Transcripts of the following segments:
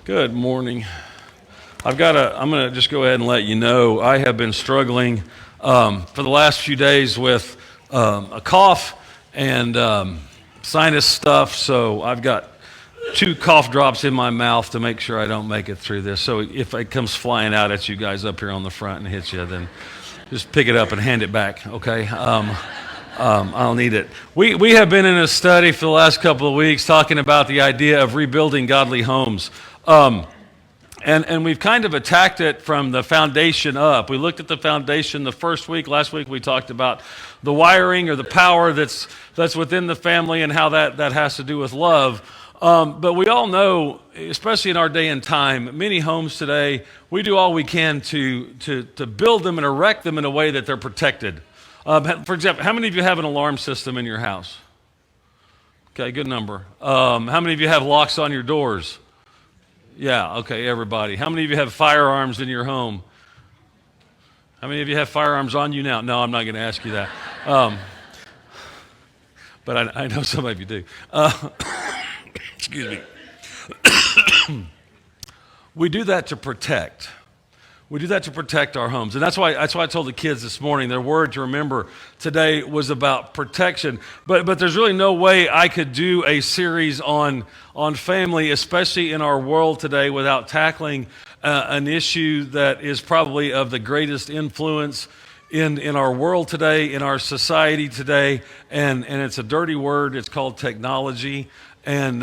Good morning. I'm going to just go ahead and let you know I have been struggling for the last few days with a cough and sinus stuff. So I've got 2 cough drops in my mouth to make sure I don't make it through this. So if it comes flying out at you guys up here on the front and hits you, then just pick it up and hand it back, okay? I'll need it. We have been in a study for the last couple of weeks talking about the idea of rebuilding godly homes. And we've kind of attacked it from the foundation up. We looked at the foundation the first week. Last week we talked about the wiring or the power that's within the family and how that has to do with love. But we all know, especially in our day and time, many homes today, we do all we can to build them and erect them in a way that they're protected. For example, how many of you have an alarm system in your house? Okay, good number. How many of you have locks on your doors? Yeah, okay, everybody. How many of you have firearms in your home? How many of you have firearms on you now? No, I'm not going to ask you that. But I know some of you do. Excuse me. We do that to protect. We do that to protect our homes. And that's why I told the kids this morning, their word to remember today was about protection. But there's really no way I could do a series on family, especially in our world today, without tackling an issue that is probably of the greatest influence in our world today, in our society today. And it's a dirty word. It's called technology. And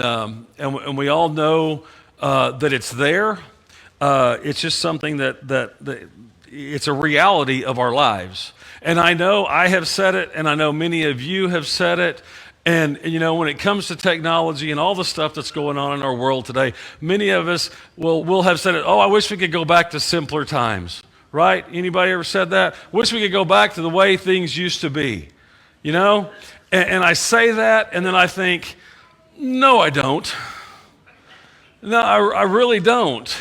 we all know that it's there. It's just something that it's a reality of our lives. And I know I have said it, and I know many of you have said it. And, you know, when it comes to technology and all the stuff that's going on in our world today, many of us will have said it, oh, I wish we could go back to simpler times, right? Anybody ever said that? Wish we could go back to the way things used to be, you know? And I say that, and then I think, no, I don't. No, I really don't.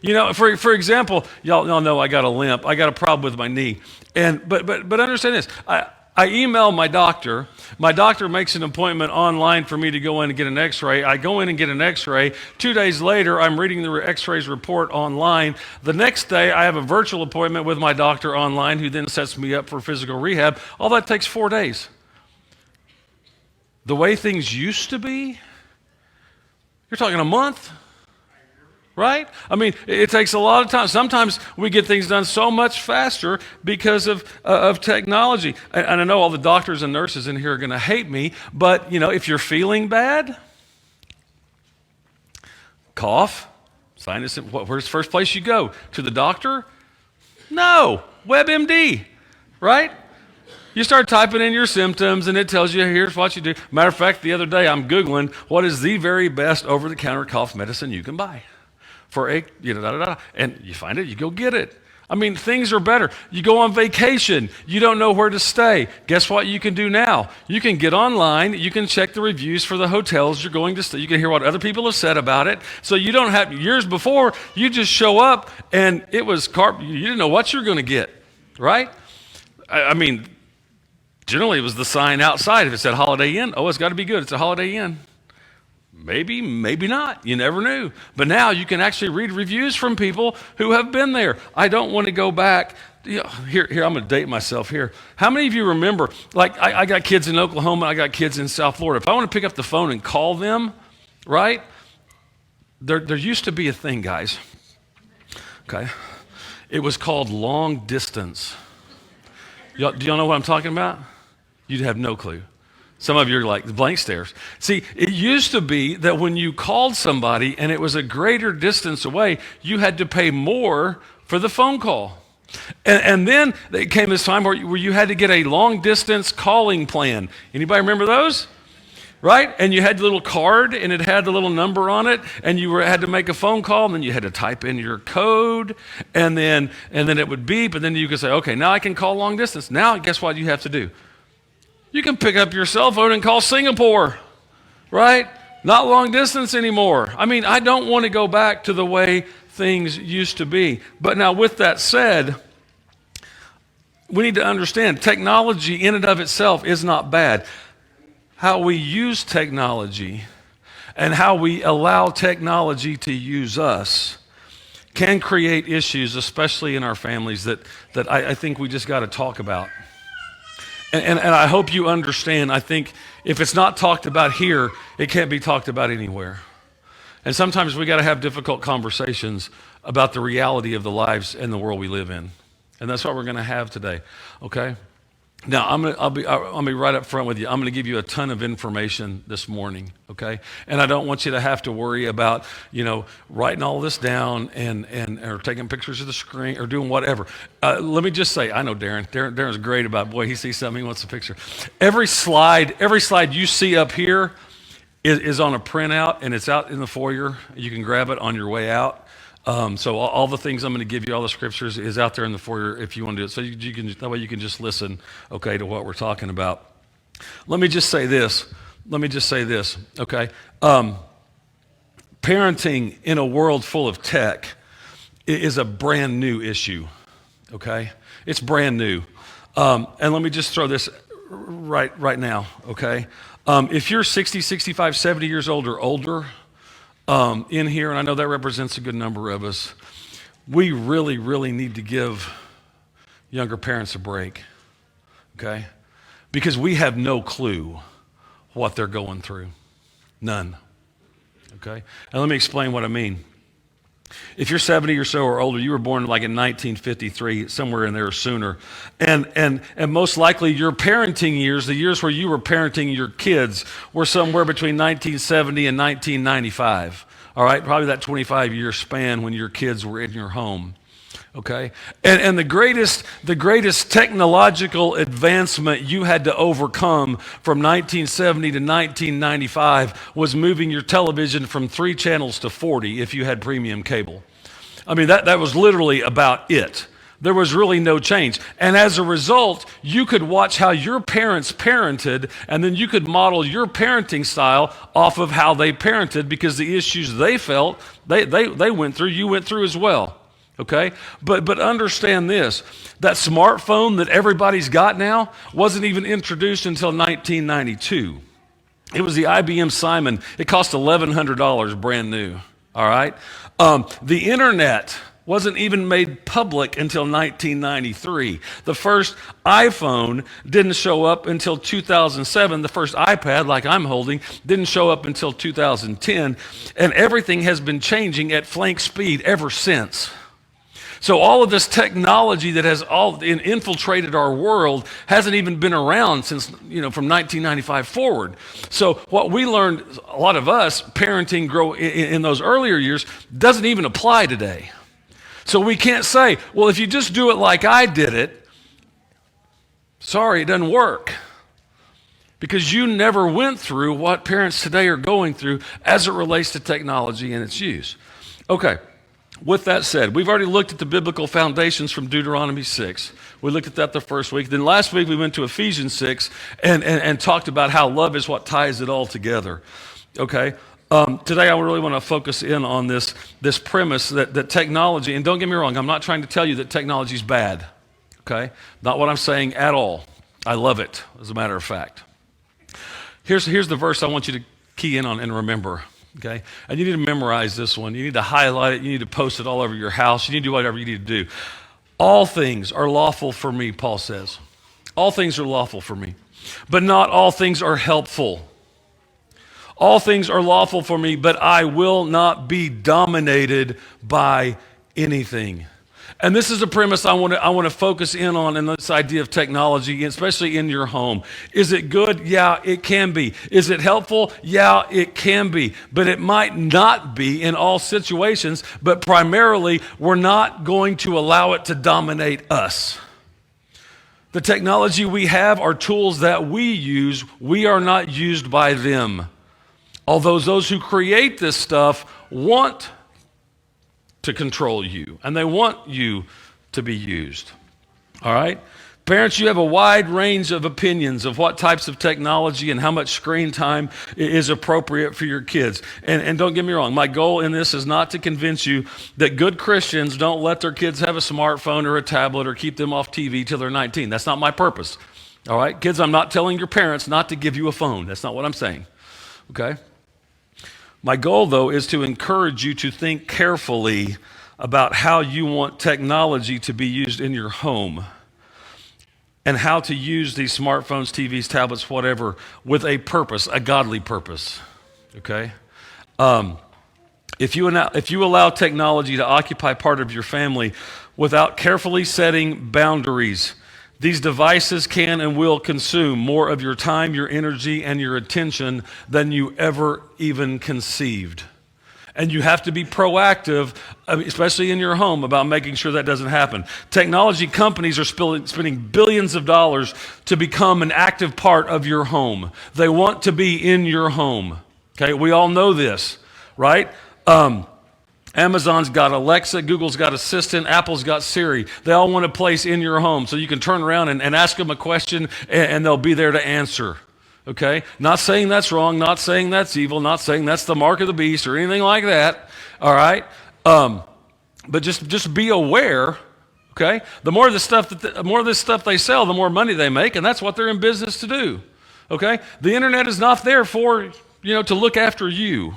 You know, for example, y'all know I got a limp. I got a problem with my knee. But understand this. I email my doctor. My doctor makes an appointment online for me to go in and get an x-ray. I go in and get an x-ray. 2 days later, I'm reading the x-rays report online. The next day, I have a virtual appointment with my doctor online who then sets me up for physical rehab. All that takes 4 days. The way things used to be, you're talking a month. Right? I mean, it takes a lot of time. Sometimes we get things done so much faster because of technology. And I know all the doctors and nurses in here are going to hate me, but, you know, if you're feeling bad, cough, sinus, where's the first place you go? To the doctor? No, WebMD, right? You start typing in your symptoms, and it tells you, here's what you do. Matter of fact, the other day I'm Googling what is the very best over-the-counter cough medicine you can buy. For a, and you find it, you go get it. I mean, things are better. You go on vacation, you don't know where to stay. Guess what you can do now? You can get online, you can check the reviews for the hotels you're going to stay. You can hear what other people have said about it. So you don't have, years before, you just show up and it was, you didn't know what you're going to get, right? I mean, generally it was the sign outside. If it said Holiday Inn, oh, it's got to be good. It's a Holiday Inn. Maybe, maybe not. You never knew. But now you can actually read reviews from people who have been there. I don't want to go back. Here, I'm going to date myself here. How many of you remember, like I got kids in Oklahoma, I got kids in South Florida. If I want to pick up the phone and call them, right, there used to be a thing, guys. Okay. It was called long distance. Do y'all know what I'm talking about? You'd have no clue. Some of you are like blank stares. See, it used to be that when you called somebody and it was a greater distance away, you had to pay more for the phone call. And then there came this time where you had to get a long distance calling plan. Anybody remember those? Right? And you had the little card and it had the little number on it and you had to make a phone call and then you had to type in your code and then it would beep and then you could say, okay, now I can call long distance. Now guess what you have to do? You can pick up your cell phone and call Singapore, right? Not long distance anymore. I mean, I don't want to go back to the way things used to be. But now with that said, we need to understand technology in and of itself is not bad. How we use technology and how we allow technology to use us can create issues, especially in our families, that I think we just got to talk about. And I hope you understand, I think if it's not talked about here, it can't be talked about anywhere. And sometimes we got to have difficult conversations about the reality of the lives and the world we live in. And that's what we're going to have today, okay? Now, I'll be right up front with you. I'm going to give you a ton of information this morning, okay? And I don't want you to have to worry about, writing all this down and or taking pictures of the screen or doing whatever. Let me just say, I know Darren. Darren's great about, boy, he sees something, he wants a picture. Every slide you see up here is on a printout, and it's out in the foyer. You can grab it on your way out. So all the things I'm going to give you, all the scriptures, is out there in the foyer if you want to do it. So you can, that way you can just listen, okay, to what we're talking about. Let me just say this, okay? Parenting in a world full of tech is a brand new issue, okay? It's brand new. And let me just throw this right now, okay? If you're 60, 65, 70 years old or older, in here, and I know that represents a good number of us, we really, really need to give younger parents a break, okay? Because we have no clue what they're going through. None, okay? And let me explain what I mean. If you're 70 or so or older, you were born like in 1953, somewhere in there or sooner, and most likely your parenting years, the years where you were parenting your kids, were somewhere between 1970 and 1995. All right, probably that 25-year span when your kids were in your home. Okay, and the greatest technological advancement you had to overcome from 1970 to 1995 was moving your television from 3 channels to 40 if you had premium cable. I mean, that was literally about it. There was really no change. And as a result, you could watch how your parents parented, and then you could model your parenting style off of how they parented, because the issues they felt, they went through, you went through as well. Okay? But understand this, that smartphone that everybody's got now wasn't even introduced until 1992. It was the IBM Simon. It cost $1,100 brand new. All right? The internet wasn't even made public until 1993. The first iPhone didn't show up until 2007. The first iPad, like I'm holding, didn't show up until 2010. And everything has been changing at flank speed ever since. So all of this technology that has infiltrated our world hasn't even been around since, from 1995 forward. So what we learned, a lot of us, parenting in those earlier years, doesn't even apply today. So we can't say, well, if you just do it like I did it, sorry, it doesn't work. Because you never went through what parents today are going through as it relates to technology and its use. Okay, with that said, we've already looked at the biblical foundations from Deuteronomy 6. We looked at that the first week. Then last week we went to Ephesians 6 and talked about how love is what ties it all together. Okay? Today I really want to focus in on this premise that technology, and don't get me wrong, I'm not trying to tell you that technology is bad, okay? Not what I'm saying at all. I love it, as a matter of fact. Here's the verse I want you to key in on and remember, okay? And you need to memorize this one. You need to highlight it. You need to post it all over your house. You need to do whatever you need to do. All things are lawful for me, Paul says. All things are lawful for me, but not all things are helpful. All things are lawful for me, but I will not be dominated by anything. And this is a premise I want to focus in on, in this idea of technology, especially in your home. Is it good? Yeah, it can be. Is it helpful? Yeah, it can be. But it might not be in all situations, but primarily we're not going to allow it to dominate us. The technology we have are tools that we use. We are not used by them. Although those who create this stuff want to control you, and they want you to be used. All right? Parents, you have a wide range of opinions of what types of technology and how much screen time is appropriate for your kids. And don't get me wrong, my goal in this is not to convince you that good Christians don't let their kids have a smartphone or a tablet or keep them off TV till they're 19. That's not my purpose. All right? Kids, I'm not telling your parents not to give you a phone. That's not what I'm saying. Okay? My goal, though, is to encourage you to think carefully about how you want technology to be used in your home and how to use these smartphones, TVs, tablets, whatever, with a purpose, a godly purpose, okay? If you allow technology to occupy part of your family without carefully setting boundaries, these devices can and will consume more of your time, your energy, and your attention than you ever even conceived. And you have to be proactive, especially in your home, about making sure that doesn't happen. Technology companies are spending billions of dollars to become an active part of your home. They want to be in your home. Okay, we all know this, right? Amazon's got Alexa, Google's got Assistant, Apple's got Siri. They all want a place in your home so you can turn around and ask them a question and they'll be there to answer. Okay? Not saying that's wrong, not saying that's evil, not saying that's the mark of the beast or anything like that. All right? But just be aware, okay? The more of this stuff they sell, the more money they make, and that's what they're in business to do. Okay? The internet is not there for, to look after you.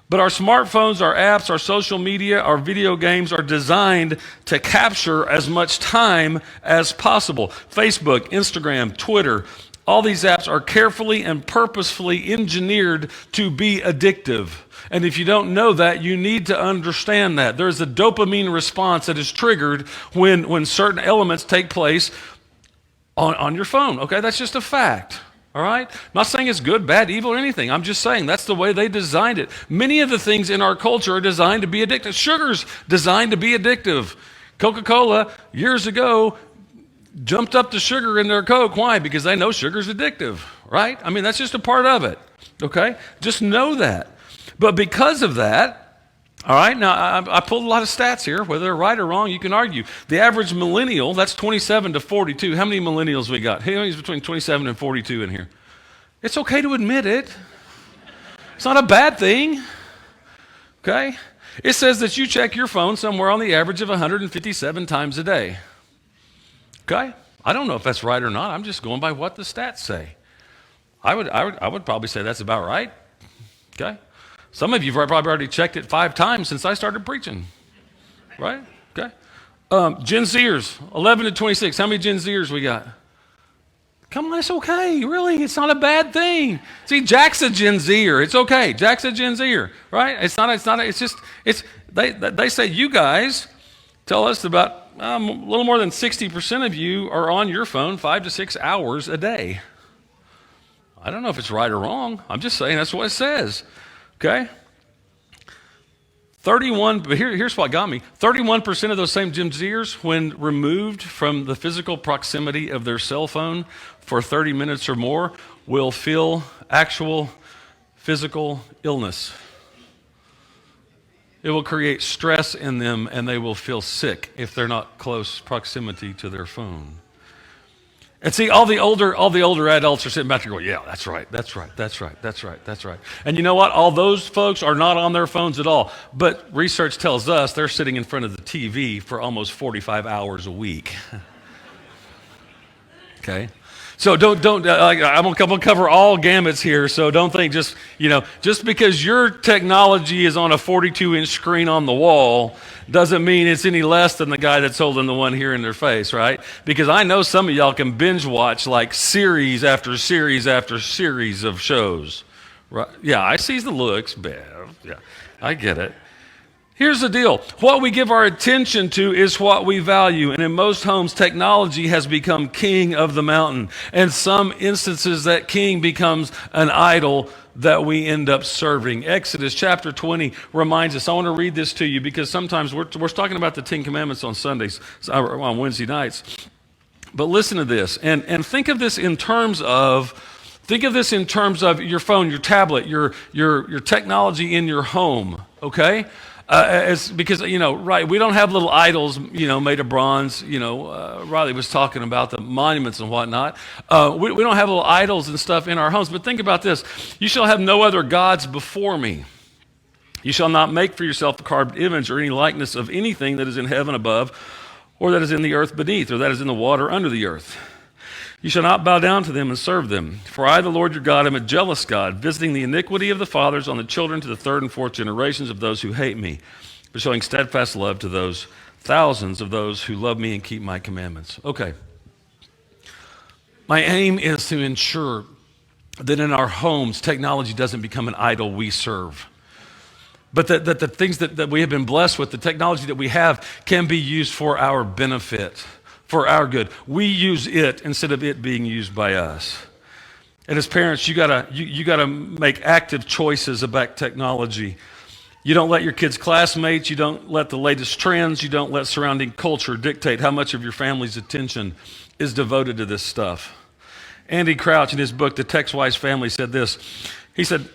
But our smartphones, our apps, our social media, our video games are designed to capture as much time as possible. Facebook, Instagram, Twitter, all these apps are carefully and purposefully engineered to be addictive. And if you don't know that, you need to understand that. There's a dopamine response that is triggered when certain elements take place on your phone. Okay, that's just a fact. All right? I'm not saying it's good, bad, evil, or anything. I'm just saying that's the way they designed it. Many of the things in our culture are designed to be addictive. Sugar's designed to be addictive. Coca-Cola, years ago, jumped up the sugar in their Coke. Why? Because they know sugar's addictive, right? I mean, that's just a part of it, okay? Just know that. But because of that, all right, now I pulled a lot of stats here. Whether they're right or wrong, you can argue. The average millennial, that's 27 to 42. How many millennials we got? How many's between 27 and 42 in here? It's okay to admit it. It's not a bad thing, okay? It says that you check your phone somewhere on the average of 157 times a day, okay? I don't know if that's right or not. I'm just going by what the stats say. I would probably say that's about right, okay? Some of you have probably already checked it 5 times since I started preaching, right? Okay. Gen Zers, 11 to 26. How many Gen Zers we got? Come on, it's okay. Really, it's not a bad thing. See, Jack's a Gen Zer. It's okay. Jack's a Gen Zer, right? They say you guys tell us about a little more than 60% of you are on your phone 5 to 6 hours a day. I don't know if it's right or wrong. I'm just saying that's what it says. Okay? 31, but here's what got me. 31% of those same Gen Zers, when removed from the physical proximity of their cell phone for 30 minutes or more, will feel actual physical illness. It will create stress in them and they will feel sick if they're not close proximity to their phone. And see, all the older adults are sitting back there going, yeah, that's right. And you know what? All those folks are not on their phones at all. But research tells us they're sitting in front of the TV for almost 45 hours a week. Okay? So don't I'm going to cover all gamuts here, so don't think just because your technology is on a 42-inch screen on the wall doesn't mean it's any less than the guy that's holding the one here in their face, right? Because I know some of y'all can binge watch like series after series after series of shows. Right? Yeah, I see the looks, Bev. Yeah, I get it. Here's the deal. What we give our attention to is what we value. And in most homes, technology has become king of the mountain. In some instances, that king becomes an idol that we end up serving. Exodus chapter 20 reminds us. I want to read this to you because sometimes we're talking about the 10 Commandments on Sundays, on Wednesday nights. But listen to this. And think of this in terms of your phone, your tablet, your technology in your home, okay? Because, right, we don't have little idols, made of bronze. Riley was talking about the monuments and whatnot. We don't have little idols and stuff in our homes. But think about this. You shall have no other gods before me. You shall not make for yourself a carved image or any likeness of anything that is in heaven above, or that is in the earth beneath, or that is in the water under the earth. You shall not bow down to them and serve them. For I, the Lord your God, am a jealous God, visiting the iniquity of the fathers on the children to the third and fourth generations of those who hate me, but showing steadfast love to those thousands of those who love me and keep my commandments. Okay. My aim is to ensure that in our homes, technology doesn't become an idol we serve. But that the things that we have been blessed with, the technology that we have, can be used for our benefit, for our good. We use it instead of it being used by us. And as parents, you gotta make active choices about technology. You don't let your kids' classmates, you don't let the latest trends, you don't let surrounding culture dictate how much of your family's attention is devoted to this stuff. Andy Crouch, in his book, The Text-Wise Family, said this. He said,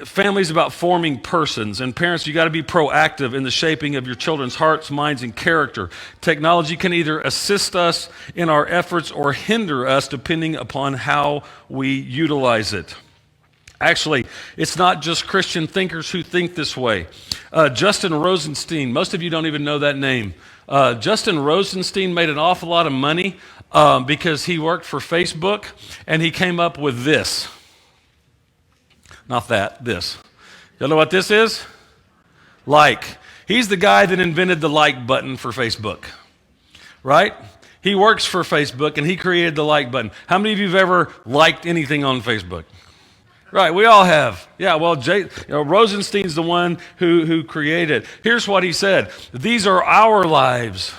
family's about forming persons, and parents, you got to be proactive in the shaping of your children's hearts, minds, and character. Technology can either assist us in our efforts or hinder us depending upon how we utilize it. Actually, it's not just Christian thinkers who think this way. Justin Rosenstein, most of you don't even know that name. Justin Rosenstein made an awful lot of money because he worked for Facebook, and he came up with this. Not that, this. Y'all know what this is? Like. He's the guy that invented the like button for Facebook, right? He works for Facebook, and he created the like button. How many of you have ever liked anything on Facebook? Right, we all have. Yeah, well, Rosenstein's the one who created it. Here's what he said. These are our lives,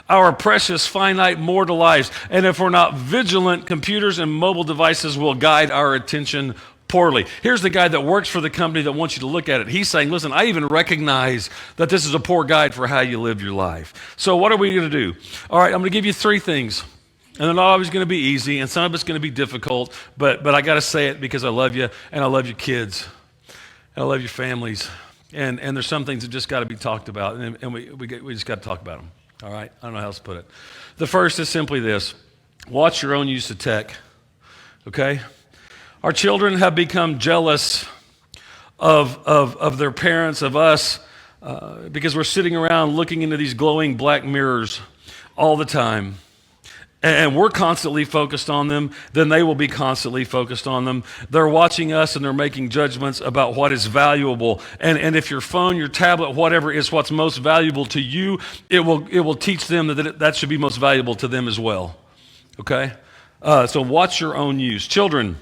our precious, finite, mortal lives. And if we're not vigilant, computers and mobile devices will guide our attention poorly. Here's the guy that works for the company that wants you to look at it. He's saying, listen, I even recognize that this is a poor guide for how you live your life. So what are we going to do? All right, I'm going to give you 3 things. And they're not always going to be easy, and some of it's going to be difficult, but I got to say it because I love you, and I love your kids, and I love your families, and there's some things that just got to be talked about, and we just got to talk about them, all right? I don't know how else to put it. The first is simply this. Watch your own use of tech, okay? Our children have become jealous of their parents, of us, because we're sitting around looking into these glowing black mirrors all the time. And we're constantly focused on them, then they will be constantly focused on them. They're watching us and they're making judgments about what is valuable. And if your phone, your tablet, whatever is what's most valuable to you, it will teach them that should be most valuable to them as well. Okay? So watch your own use. Children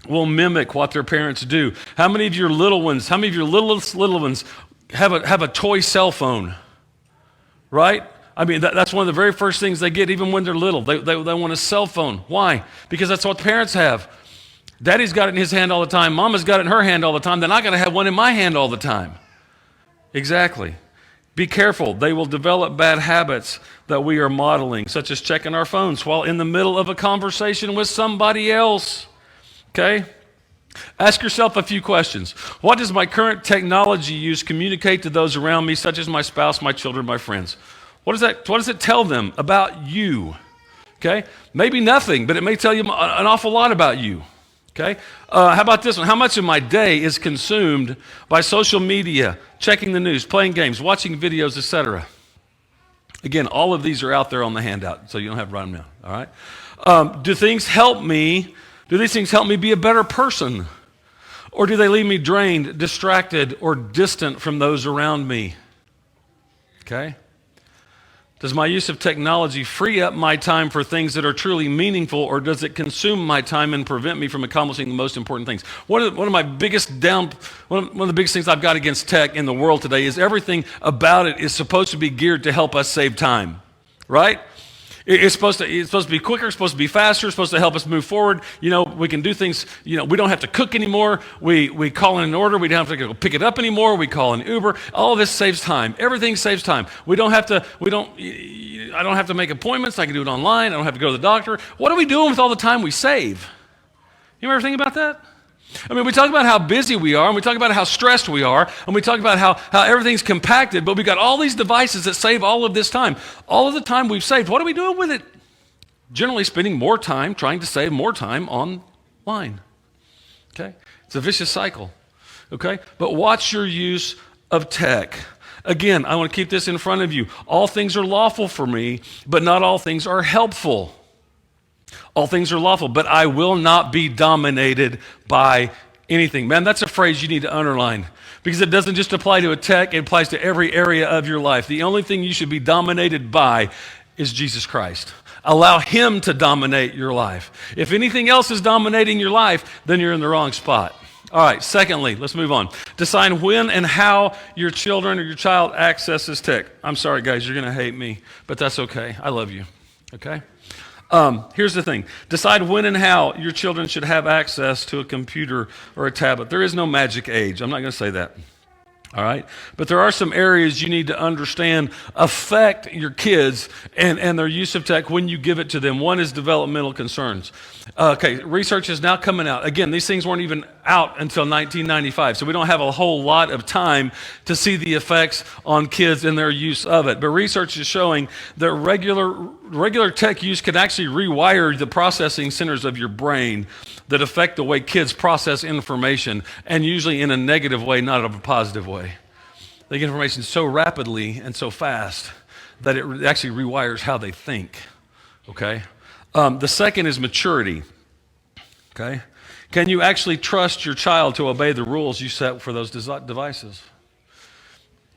will mimic what their parents do. How many of your little ones, how many of your little ones have a toy cell phone? Right? I mean, that's one of the very first things they get, even when they're little. They want a cell phone. Why? Because that's what parents have. Daddy's got it in his hand all the time. Mama's got it in her hand all the time. Then I got to have one in my hand all the time. Exactly. Be careful. They will develop bad habits that we are modeling, such as checking our phones while in the middle of a conversation with somebody else. Okay? Ask yourself a few questions. What does my current technology use communicate to those around me, such as my spouse, my children, my friends? What does it tell them about you? Okay? Maybe nothing, but it may tell you an awful lot about you. Okay? How about this one? How much of my day is consumed by social media, checking the news, playing games, watching videos, etc.? Again, all of these are out there on the handout, so you don't have to write them down. All right? Do these things help me be a better person? Or do they leave me drained, distracted, or distant from those around me? Okay? Does my use of technology free up my time for things that are truly meaningful, or does it consume my time and prevent me from accomplishing the most important things? One of the biggest things I've got against tech in the world today is everything about it is supposed to be geared to help us save time, right? It's supposed to be quicker, it's supposed to be faster, it's supposed to help us move forward. You know, we can do things, we don't have to cook anymore. We call in an order, we don't have to go pick it up anymore. We call an Uber. All of this saves time. Everything saves time. I don't have to make appointments. I can do it online. I don't have to go to the doctor. What are we doing with all the time we save? You ever think about that? I mean, we talk about how busy we are, and we talk about how stressed we are, and we talk about how everything's compacted, but we've got all these devices that save all of this time. All of the time we've saved, what are we doing with it? Generally spending more time trying to save more time online. Okay? It's a vicious cycle. Okay? But watch your use of tech. Again, I want to keep this in front of you. All things are lawful for me, but not all things are helpful. All things are lawful, but I will not be dominated by anything. Man, that's a phrase you need to underline because it doesn't just apply to a tech, it applies to every area of your life. The only thing you should be dominated by is Jesus Christ. Allow him to dominate your life. If anything else is dominating your life, then you're in the wrong spot. All right, secondly, let's move on. Decide when and how your children or your child accesses tech. I'm sorry, guys, you're going to hate me, but that's okay. I love you, okay? Here's the thing. Decide when and how your children should have access to a computer or a tablet. There is no magic age. I'm not going to say that. All right? But there are some areas you need to understand affect your kids and their use of tech when you give it to them. One is developmental concerns. Okay, research is now coming out. Again, these things weren't even out until 1995, so we don't have a whole lot of time to see the effects on kids and their use of it. But research is showing that regular tech use can actually rewire the processing centers of your brain that affect the way kids process information, and usually in a negative way, not a positive way. They get information so rapidly and so fast that it actually rewires how they think, okay? The second is maturity, okay? Can you actually trust your child to obey the rules you set for those devices?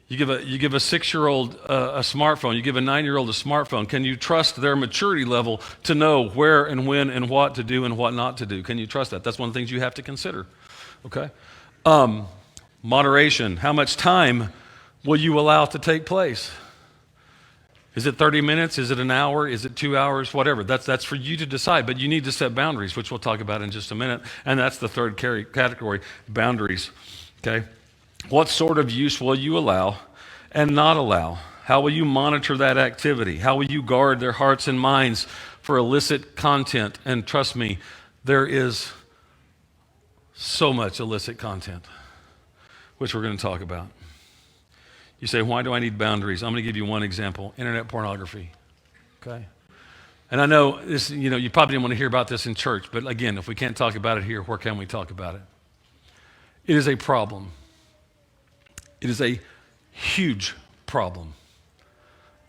You give a 6-year-old a smartphone. You give a 9-year-old a smartphone. Can you trust their maturity level to know where and when and what to do and what not to do? Can you trust that? That's one of the things you have to consider. Okay. Moderation. How much time will you allow to take place? Is it 30 minutes? Is it an hour? Is it 2 hours? Whatever. That's for you to decide. But you need to set boundaries, which we'll talk about in just a minute. And that's the third category, boundaries. Okay. What sort of use will you allow and not allow? How will you monitor that activity? How will you guard their hearts and minds for illicit content? And trust me, there is so much illicit content, which we're going to talk about. You say, why do I need boundaries? I'm going to give you one example, internet pornography, okay? And I know this, you probably didn't want to hear about this in church, but again, if we can't talk about it here, where can we talk about it? It is a problem. It is a huge problem.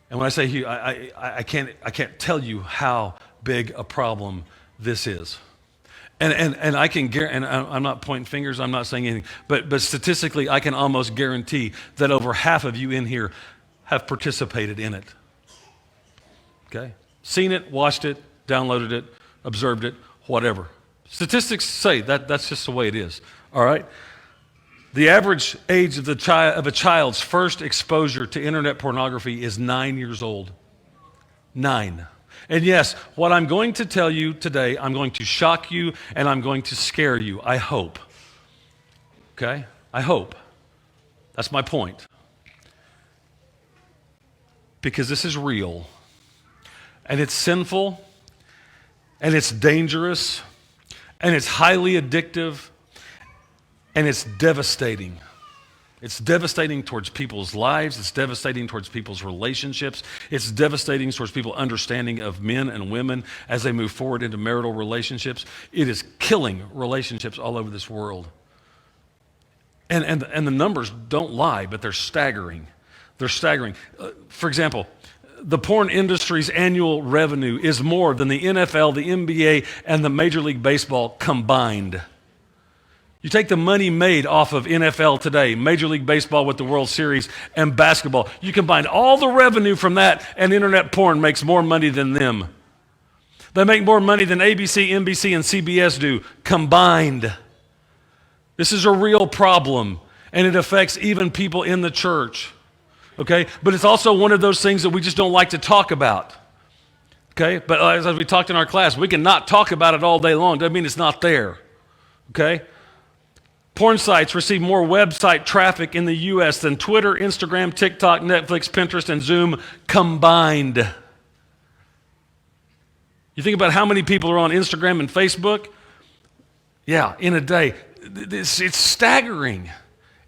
And when I say huge, I can't tell you how big a problem this is. And I can guarantee, and I'm not pointing fingers, I'm not saying anything, but statistically, I can almost guarantee that over half of you in here have participated in it. Okay? Seen it, watched it, downloaded it, observed it, whatever. Statistics say that's just the way it is. All right? The average age of a child's first exposure to internet pornography is 9 years old. 9. And yes, what I'm going to tell you today, I'm going to shock you and I'm going to scare you, I hope. Okay? I hope. That's my point. Because this is real. And it's sinful. And it's dangerous. And it's highly addictive. And it's devastating. It's devastating towards people's lives. It's devastating towards people's relationships. It's devastating towards people's understanding of men and women as they move forward into marital relationships. It is killing relationships all over this world. And the numbers don't lie, but they're staggering. They're staggering. For example, the porn industry's annual revenue is more than the NFL, the NBA, and the Major League Baseball combined. You take the money made off of NFL today, Major League Baseball with the World Series, and basketball. You combine all the revenue from that, and internet porn makes more money than them. They make more money than ABC, NBC, and CBS do combined. This is a real problem, and it affects even people in the church. Okay? But it's also one of those things that we just don't like to talk about. Okay? But as we talked in our class, we can not talk about it all day long. Doesn't mean it's not there. Okay? Porn sites receive more website traffic in the U.S. than Twitter, Instagram, TikTok, Netflix, Pinterest, and Zoom combined. You think about how many people are on Instagram and Facebook? Yeah, in a day. It's staggering.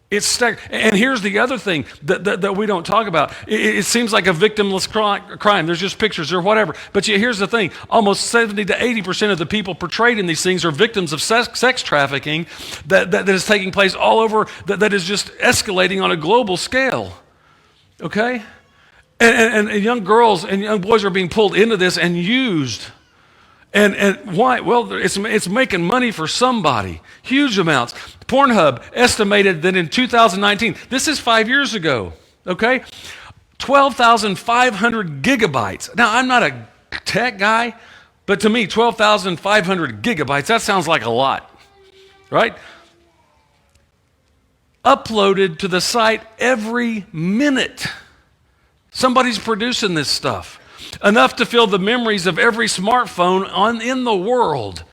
It's staggering. And here's the other thing that we don't talk about. It seems like a victimless crime. There's just pictures or whatever. But here's the thing. Almost 70 to 80% of the people portrayed in these things are victims of sex trafficking that is taking place all over, that is just escalating on a global scale. Okay? And young girls and young boys are being pulled into this and used. And why? Well, it's making money for somebody, huge amounts. Pornhub estimated that in 2019, this is 5 years ago, okay, 12,500 gigabytes. Now, I'm not a tech guy, but to me, 12,500 gigabytes, that sounds like a lot, right? Uploaded to the site every minute. Somebody's producing this stuff. Enough to fill the memories of every smartphone in the world.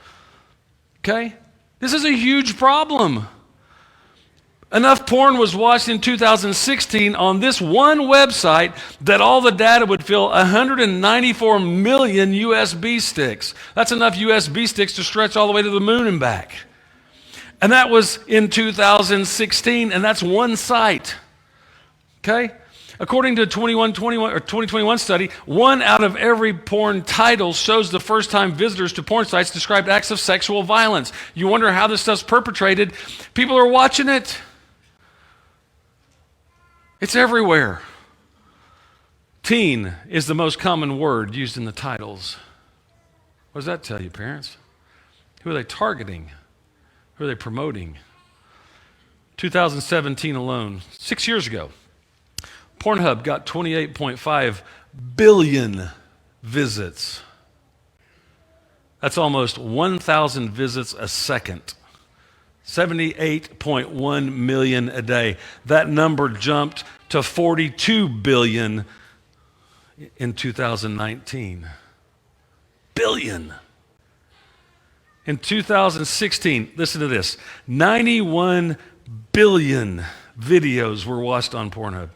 Okay? This is a huge problem. Enough porn was watched in 2016 on this one website that all the data would fill 194 million USB sticks. That's enough USB sticks to stretch all the way to the moon and back. And that was in 2016, and that's one site. Okay? According to a 2021 study, 1 out of every porn title shows the first-time visitors to porn sites described acts of sexual violence. You wonder how this stuff's perpetrated. People are watching it. It's everywhere. Teen is the most common word used in the titles. What does that tell you, parents? Who are they targeting? Who are they promoting? 2017 alone, 6 years ago, Pornhub got 28.5 billion visits. That's almost 1,000 visits a second. 78.1 million a day. That number jumped to 42 billion in 2019. Billion. In 2016, listen to this, 91 billion videos were watched on Pornhub.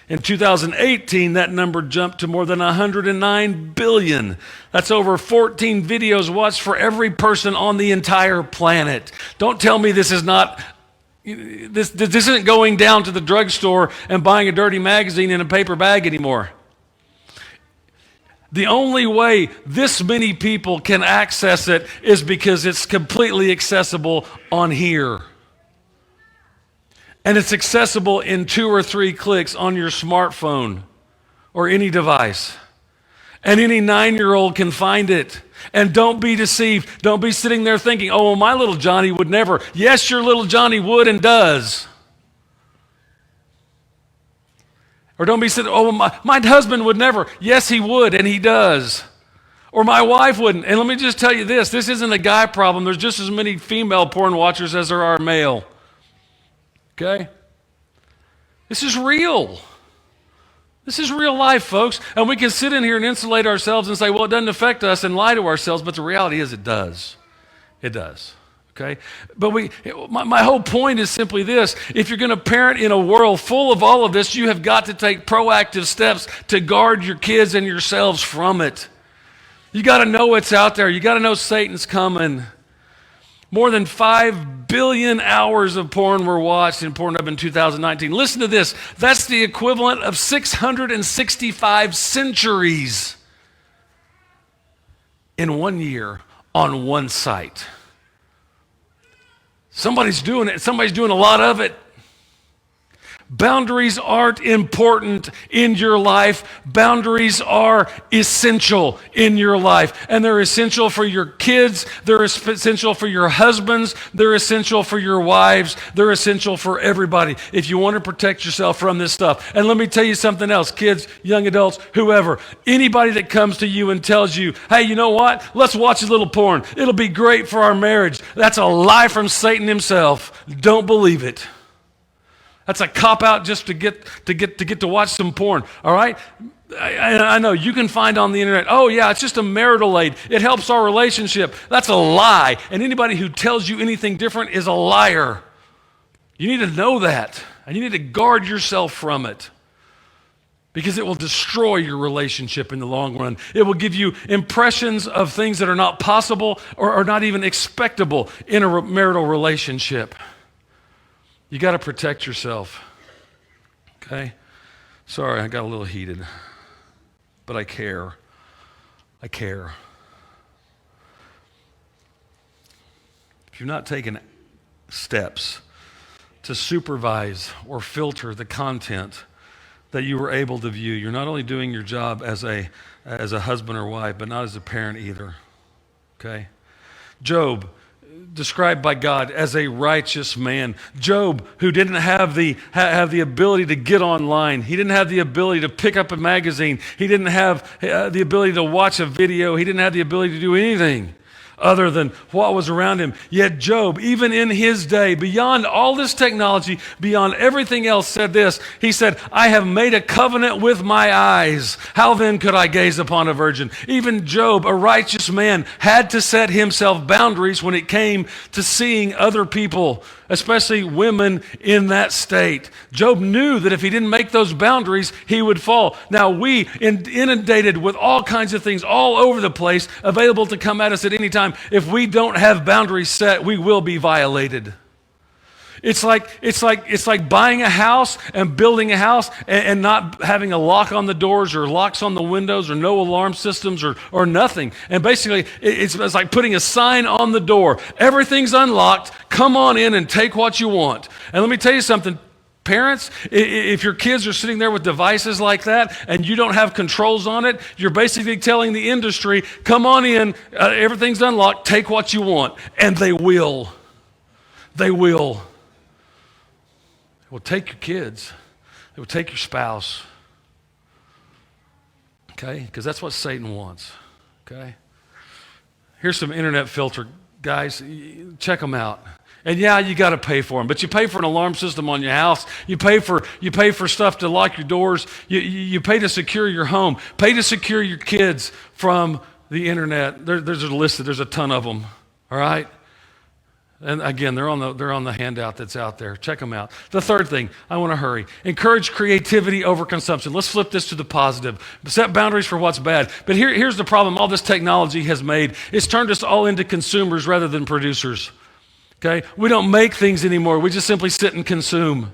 In 2018, that number jumped to more than 109 billion. That's over 14 videos watched for every person on the entire planet. Don't tell me this isn't going down to the drugstore and buying a dirty magazine in a paper bag anymore. The only way this many people can access it is because it's completely accessible on here. And it's accessible in 2 or 3 clicks on your smartphone or any device. And any 9-year-old can find it. And don't be deceived. Don't be sitting there thinking, oh, well, my little Johnny would never. Yes, your little Johnny would and does. Or don't be sitting, oh, my husband would never. Yes, he would and he does. Or my wife wouldn't. And let me just tell you this isn't a guy problem. There's just as many female porn watchers as there are male. Okay? This is real. This is real life, folks. And we can sit in here and insulate ourselves and say, well, it doesn't affect us and lie to ourselves, but the reality is it does. It does. Okay? But my whole point is simply this. If you're going to parent in a world full of all of this, you have got to take proactive steps to guard your kids and yourselves from it. You got to know it's out there. You got to know Satan's coming. More than 5 billion hours of porn were watched in Pornhub in 2019. Listen to this. That's the equivalent of 665 centuries in 1 year on one site. Somebody's doing it. Somebody's doing a lot of it. Boundaries aren't important in your life. Boundaries are essential in your life. And they're essential for your kids. They're essential for your husbands. They're essential for your wives. They're essential for everybody if you want to protect yourself from this stuff. And let me tell you something else, kids, young adults, whoever. Anybody that comes to you and tells you, hey, you know what? Let's watch a little porn. It'll be great for our marriage. That's a lie from Satan himself. Don't believe it. That's a cop-out just to get to watch some porn, all right? I know, you can find on the internet, oh yeah, it's just a marital aid. It helps our relationship. That's a lie. And anybody who tells you anything different is a liar. You need to know that. And you need to guard yourself from it. Because it will destroy your relationship in the long run. It will give you impressions of things that are not possible or are not even expectable in a marital relationship. You got to protect yourself, okay? Sorry, I got a little heated, but I care. I care. If you're not taking steps to supervise or filter the content that you were able to view, you're not only doing your job as a husband or wife, but not as a parent either. okay? Job, described by God as a righteous man. Job, who didn't have the ability to get online. He didn't have the ability to pick up a magazine. He didn't have the ability to watch a video. He didn't have the ability to do anything other than what was around him. Yet Job, even in his day, beyond all this technology, beyond everything else, said this. He said, I have made a covenant with my eyes. How then could I gaze upon a virgin? Even Job, a righteous man, had to set himself boundaries when it came to seeing other people, especially women in that state. Job knew that if he didn't make those boundaries, he would fall. Now we, inundated with all kinds of things all over the place, available to come at us at any time, if we don't have boundaries set, we will be violated. It's like buying a house and building a house and not having a lock on the doors or locks on the windows or no alarm systems or nothing. And basically, it's like putting a sign on the door. Everything's unlocked. Come on in and take what you want. And let me tell you something. Parents, if your kids are sitting there with devices like that and you don't have controls on it, you're basically telling the industry, come on in, everything's unlocked, take what you want. And they will. They will. They will take your kids. They will take your spouse. Okay? Because that's what Satan wants. Okay? Here's some internet filter guys. Check them out. And yeah, you got to pay for them, but you pay for an alarm system on your house. You pay for stuff to lock your doors. You pay to secure your home. Pay to secure your kids from the internet. There's a list. There's a ton of them. All right. And again, they're on the handout that's out there. Check them out. The third thing, I want to hurry. Encourage creativity over consumption. Let's flip this to the positive. Set boundaries for what's bad. But here's the problem all this technology has made. It's turned us all into consumers rather than producers. Okay? We don't make things anymore. We just simply sit and consume.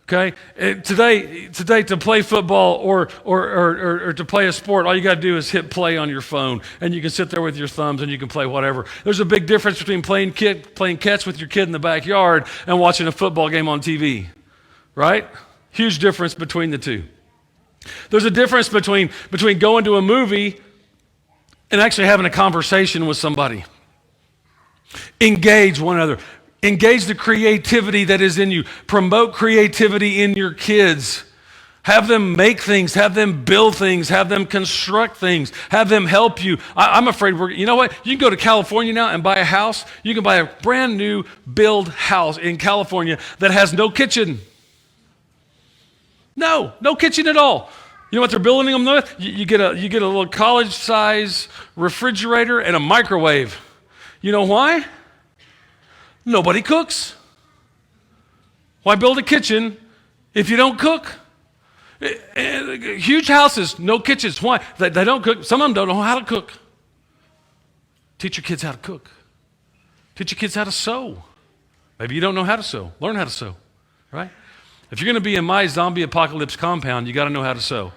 Okay? Today to play football or to play a sport, all you got to do is hit play on your phone, and you can sit there with your thumbs and you can play whatever. There's a big difference between playing catch with your kid in the backyard and watching a football game on TV. Right? Huge difference between the two. There's a difference between going to a movie and actually having a conversation with somebody. Engage one another. Engage the creativity that is in you. Promote creativity in your kids. Have them make things. Have them build things. Have them construct things. Have them help you. I'm afraid you know what? You can go to California now and buy a house. You can buy a brand new build house in California that has no kitchen. No kitchen at all. You know what they're building them with? You get a little college-size refrigerator and a microwave. You know why? Nobody cooks. Why build a kitchen if you don't cook? Huge houses, no kitchens. Why? They don't cook. Some of them don't know how to cook. Teach your kids how to cook. Teach your kids how to sew. Maybe you don't know how to sew. Learn how to sew, right? If you're going to be in my zombie apocalypse compound, you got to know how to sew.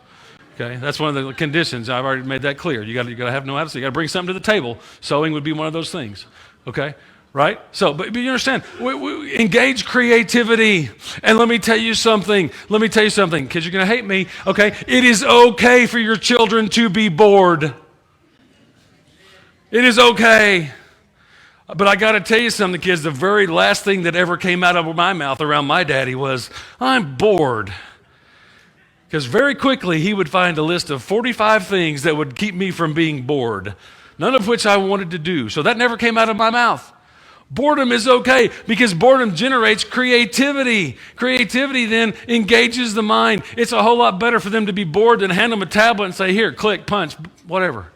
Okay, that's one of the conditions. I've already made that clear. You got to know how to sew. You got to bring something to the table. Sewing would be one of those things. Okay, right? So, but you understand? We engage creativity. And let me tell you something. Kids, you're going to hate me. Okay, it is okay for your children to be bored. It is okay. But I got to tell you something, kids. The very last thing that ever came out of my mouth around my daddy was, I'm bored. Because very quickly he would find a list of 45 things that would keep me from being bored, none of which I wanted to do. So that never came out of my mouth. Boredom is okay because boredom generates creativity. Creativity then engages the mind. It's a whole lot better for them to be bored than hand them a tablet and say, here, click, punch, whatever.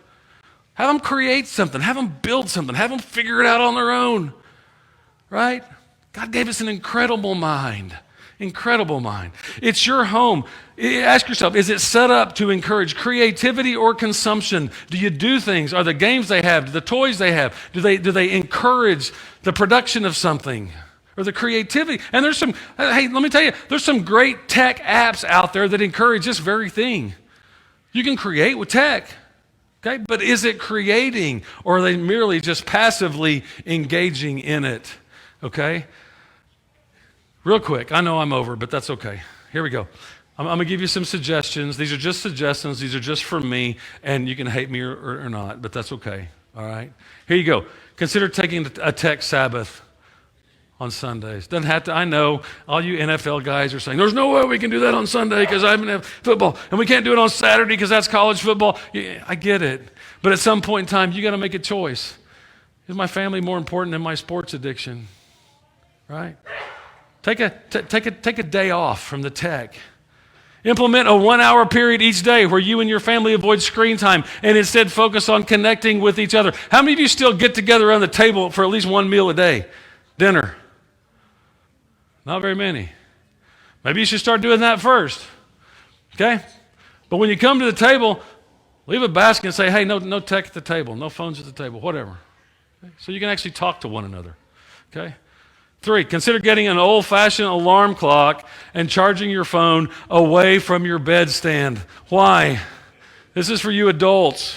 Have them create something. Have them build something. Have them figure it out on their own. Right? God gave us an incredible mind. Incredible mind. It's your home. Ask yourself, is it set up to encourage creativity or consumption? Do you do things? Are the games they have, the toys they have, do they encourage the production of something or the creativity? And there's some, hey, let me tell you, there's some great tech apps out there that encourage this very thing. You can create with tech. Okay, but is it creating or are they merely just passively engaging in it? Okay? Real quick, I know I'm over, but that's okay. Here we go. I'm going to give you some suggestions. These are just suggestions. These are just from me, and you can hate me or not, but that's okay. All right? Here you go. Consider taking a tech Sabbath on Sundays. Doesn't have to. I know all you NFL guys are saying, there's no way we can do that on Sunday because I haven't have football. And we can't do it on Saturday because that's college football. Yeah, I get it. But at some point in time, you got to make a choice. Is my family more important than my sports addiction? Right? Take a day off from the tech. Implement a 1-hour period each day where you and your family avoid screen time and instead focus on connecting with each other. How many of you still get together around the table for at least one meal a day? Dinner. Not very many. Maybe you should start doing that first. Okay? But when you come to the table, leave a basket and say, hey, no tech at the table, no phones at the table, whatever. Okay? So you can actually talk to one another. Okay? 3, consider getting an old-fashioned alarm clock and charging your phone away from your bedstand. Why? This is for you adults.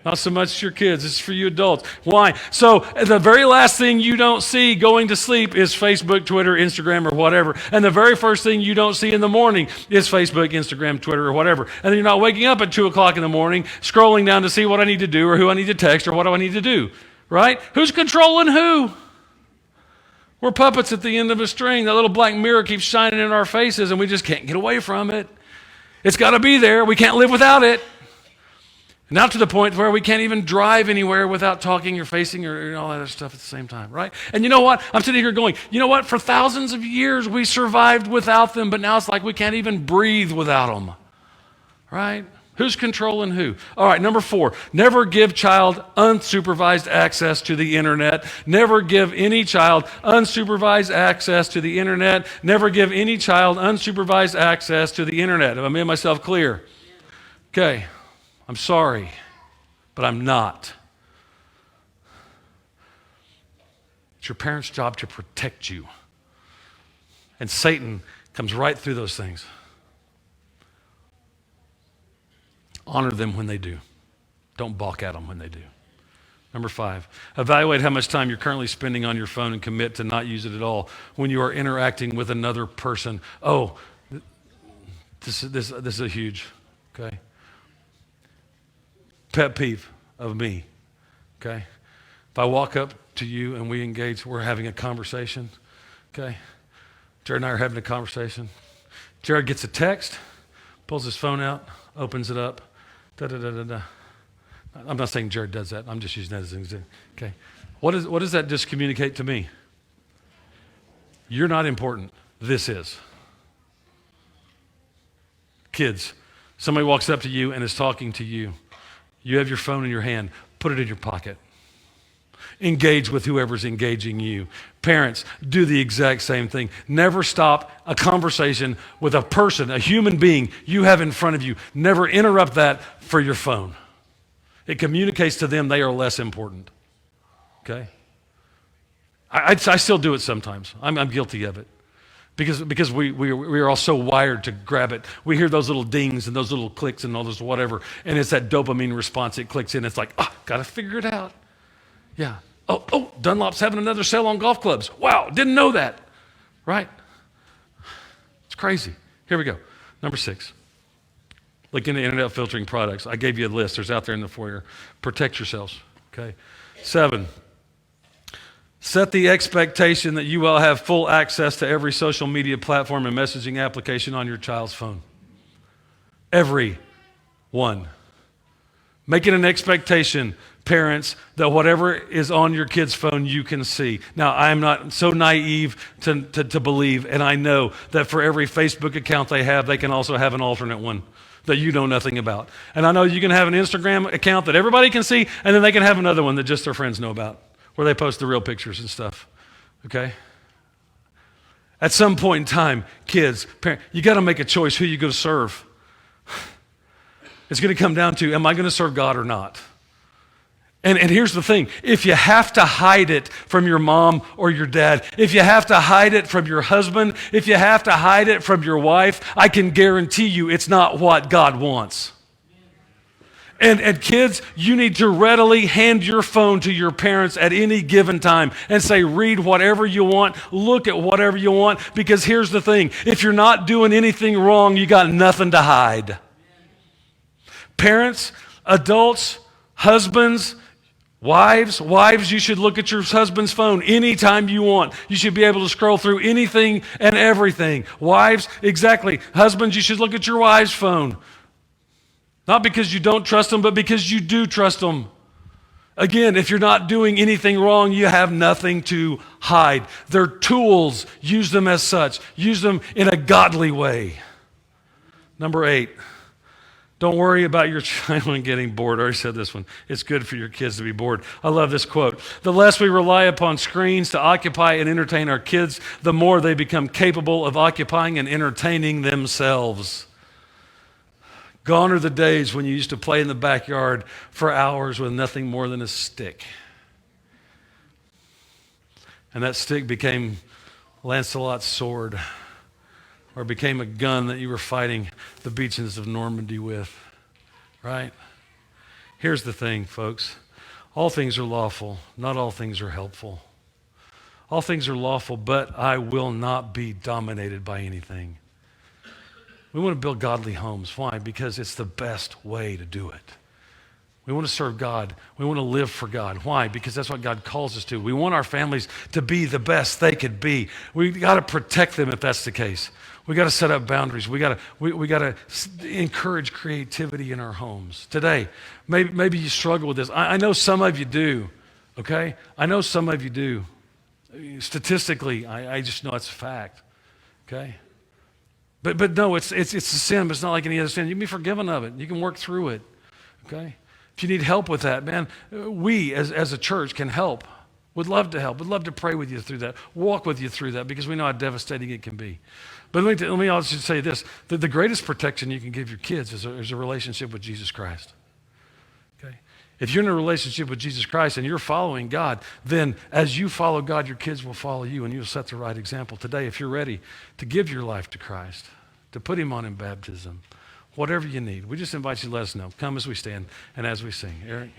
Not so much your kids. This is for you adults. Why? So the very last thing you don't see going to sleep is Facebook, Twitter, Instagram, or whatever. And the very first thing you don't see in the morning is Facebook, Instagram, Twitter, or whatever. And then you're not waking up at 2 o'clock in the morning, scrolling down to see what I need to do or who I need to text or what do I need to do. Right? Who's controlling who? We're puppets at the end of a string. That little black mirror keeps shining in our faces and we just can't get away from it. It's got to be there. We can't live without it. Now to the point where we can't even drive anywhere without talking or facing or all that other stuff at the same time, right? And you know what? I'm sitting here going, you know what? For thousands of years we survived without them, but now it's like we can't even breathe without them, right? Who's controlling who? All right, number 4, never give child unsupervised access to the internet. Never give any child unsupervised access to the internet. Never give any child unsupervised access to the internet. Have I made myself clear? Okay, I'm sorry, but I'm not. It's your parents' job to protect you. And Satan comes right through those things. Honor them when they do. Don't balk at them when they do. Number 5, evaluate how much time you're currently spending on your phone and commit to not use it at all when you are interacting with another person. Oh, this is a huge, okay? Pet peeve of me, okay? If I walk up to you and we engage, we're having a conversation, okay? Jared and I are having a conversation. Jared gets a text, pulls his phone out, opens it up, da-da-da-da-da. I'm not saying Jared does that. I'm just using that as an example. Okay. What does that just communicate to me? You're not important. This is. Kids, somebody walks up to you and is talking to you. You have your phone in your hand. Put it in your pocket. Engage with whoever's engaging you. Parents, do the exact same thing. Never stop a conversation with a person, a human being you have in front of you. Never interrupt that for your phone. It communicates to them they are less important. Okay? I still do it sometimes. I'm guilty of it. Because we are all so wired to grab it. We hear those little dings and those little clicks and all this whatever, and it's that dopamine response. It clicks in. It's like, got to figure it out. Yeah. Oh, Dunlop's having another sale on golf clubs. Wow, didn't know that. Right? It's crazy. Here we go. Number 6. Look into internet filtering products. I gave you a list. There's out there in the foyer. Protect yourselves. Okay. 7. Set the expectation that you will have full access to every social media platform and messaging application on your child's phone. Every one. Make it an expectation, parents, that whatever is on your kid's phone, you can see. Now, I'm not so naive to believe, and I know that for every Facebook account they have, they can also have an alternate one that you know nothing about. And I know you can have an Instagram account that everybody can see, and then they can have another one that just their friends know about, where they post the real pictures and stuff, okay? At some point in time, kids, parents, you got to make a choice who you go serve. It's going to come down to, am I going to serve God or not? And here's the thing, if you have to hide it from your mom or your dad, if you have to hide it from your husband, if you have to hide it from your wife, I can guarantee you it's not what God wants. And kids, you need to readily hand your phone to your parents at any given time and say, read whatever you want, look at whatever you want, because here's the thing, if you're not doing anything wrong, you got nothing to hide. Parents, adults, husbands, Wives, you should look at your husband's phone anytime you want. You should be able to scroll through anything and everything. Wives, exactly. Husbands, you should look at your wife's phone. Not because you don't trust them, but because you do trust them. Again, if you're not doing anything wrong, you have nothing to hide. They're tools. Use them as such. Use them in a godly way. Number 8. Don't worry about your child getting bored. I already said this one. It's good for your kids to be bored. I love this quote. The less we rely upon screens to occupy and entertain our kids, the more they become capable of occupying and entertaining themselves. Gone are the days when you used to play in the backyard for hours with nothing more than a stick. And that stick became Lancelot's sword, or became a gun that you were fighting the beaches of Normandy with, right? Here's the thing, folks. All things are lawful. Not all things are helpful. All things are lawful, but I will not be dominated by anything. We want to build godly homes. Why? Because it's the best way to do it. We want to serve God. We want to live for God. Why? Because that's what God calls us to. We want our families to be the best they could be. We got to protect them if that's the case. We got to set up boundaries. We got to encourage creativity in our homes. Today, maybe you struggle with this. I know some of you do. Okay, I know some of you do. Statistically, I just know it's a fact. Okay, but no, it's a sin. But it's not like any other sin. You can be forgiven of it. You can work through it. Okay. If you need help with that, man, we as a church can help. Would love to help. Would love to pray with you through that, walk with you through that, because we know how devastating it can be. But let me also say this, that the greatest protection you can give your kids is a relationship with Jesus Christ. Okay? If you're in a relationship with Jesus Christ and you're following God, then as you follow God, your kids will follow you and you'll set the right example. Today, if you're ready to give your life to Christ, to put him on in baptism, whatever you need, we just invite you to let us know. Come as we stand and as we sing. Eric?